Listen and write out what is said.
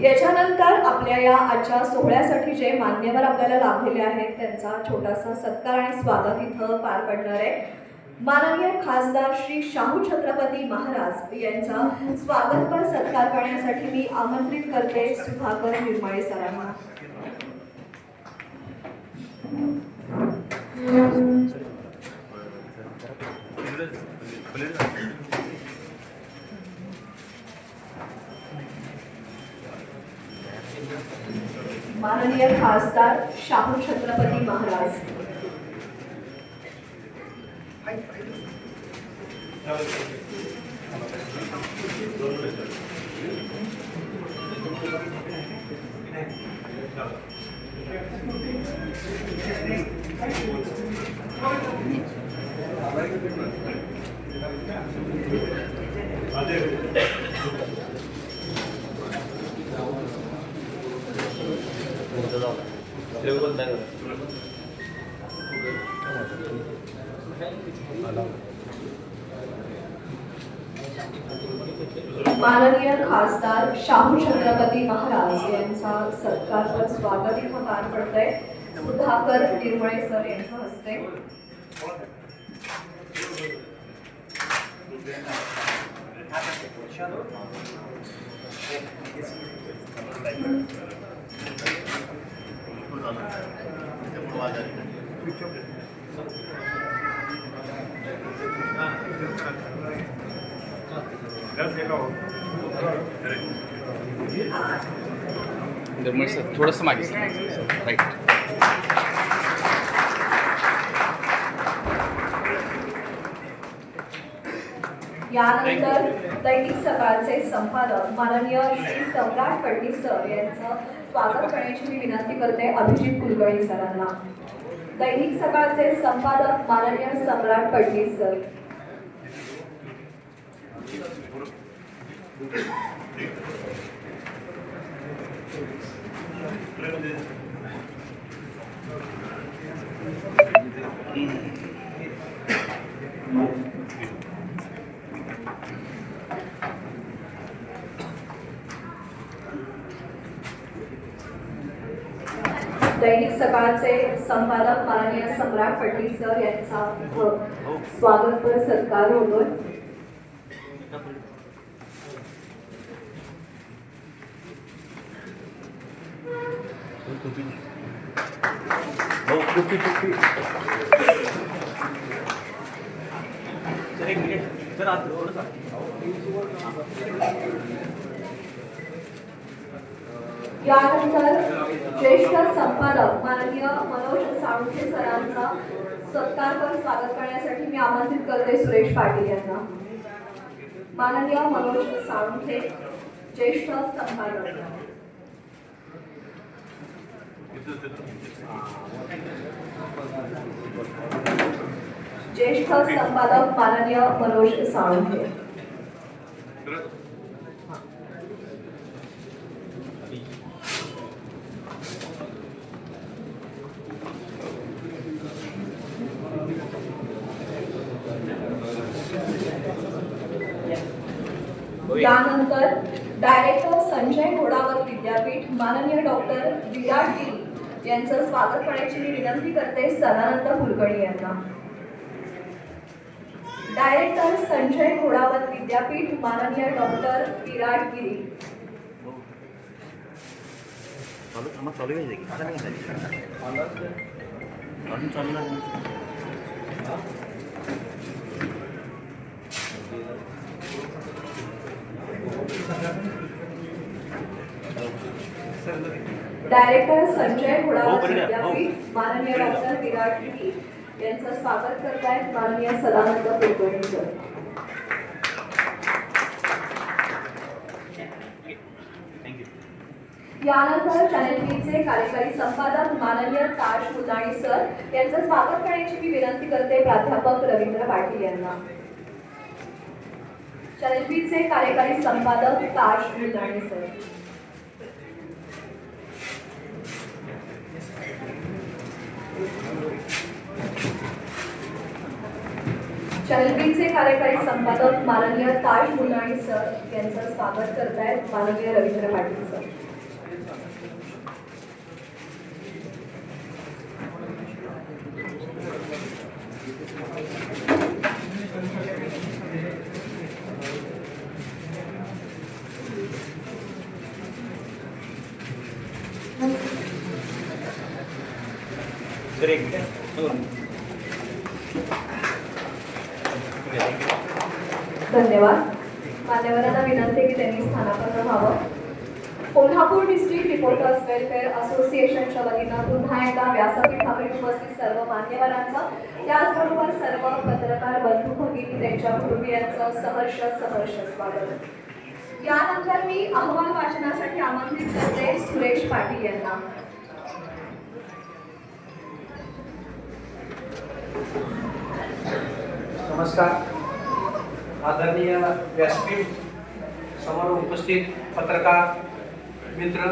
याच्यानंतर आपल्या या आजच्या सोहळ्यासाठी जे मान्यवर आपल्याला लाभलेले आहेत त्यांचा छोटासा सत्कार आणि स्वागत इथं पार पडणार आहे। माननीय खासदार श्री शाहू छत्रपती महाराज यांचा स्वागतपर सत्कार करण्यासाठी मी आमंत्रित करते सुधाकर निर्मळे सरांना। माननीय खासदार शाहू छत्रपती महाराज। माननीय खासदार शाहू छत्रपती महाराज यांचा सत्कार स्वागत इथं पार पडतंय सुधाकर निर्मळे सर यांच्या हस्ते। निर्मळ सर थोडंसं मागे राईट। यानंतर दैनिक सकाळचे संपादक माननीय श्री सम्राट फडणीस सर यांचं स्वागत करण्याची मी विनंती करते अभिजित कुलकर्णी सरांना। दैनिक सकाळचे संपादक माननीय सम्राट फडणीस सर। दैनिक सकाळचे संपादक माननीय सम्राट फडणीस सर यांचा स्वागतपर सत्कार होतोय। यानंतर ज्येष्ठ संपादक माननीय मनोज साळुंखे सरांचा सत्कारपर स्वागत करण्यासाठी मी आमंत्रित करते सुरेश पाटील यांना। माननीय मनोज साळुंखे ज्येष्ठ संपादक। ज्येष्ठ संपादक माननीय मनोज साळुंखे। यानंतर डायरेक्टर संजय घोडावत विद्यापीठ माननीय डॉक्टर विराट गिरी यांचं स्वागत करण्याची मी विनंती करते सदानंद कुलकर्णी यांना। डायरेक्टर संजय घोडावत विद्यापीठ माननीय डॉक्टर विराट गिरी। डायरेक्टर संजय घोडावत विद्यापीठ माननीय डॉक्टर विराट गिरी यांचं स्वागत करतायत माननीय सदानंद कुलकर्णी सर। यानंतर चॅनल बीचे कार्यकारी संपादक माननीय ताज मुलाणी सर यांचं स्वागत करण्याची मी विनंती करते प्राध्यापक रवींद्र पाटील यांना। चॅनल बीचे कार्यकारी संपादक ताज मुलाणी सर। चॅनलचे कार्यकारी संपादक माननीय ताज मुलाणी सर यांचं स्वागत करतायत माननीय रवींद्र पाटील सर. धन्यवाद. मान्यवरांना विनंती आहे की त्यांनी स्थानापन्न व्हावं. कोल्हापूर डिस्ट्रिक्ट रिपोर्टर्स वेलफेअर असोसिएशनच्या वतीनं पुन्हा एकदा व्यासपीठावर उपस्थित सर्व मान्यवरांचं त्याचबरोबर सर्व पत्रकार बंधू भगिनी त्यांच्या कुटुंबियांचं सहर्ष स्वागत. यानंतर मी अहवाल वाचनासाठी आमंत्रित करते सुरेश पाटील यांना. नमस्कार. आदरणीय व्यासपीठ समोर उपस्थित पत्रकार मित्र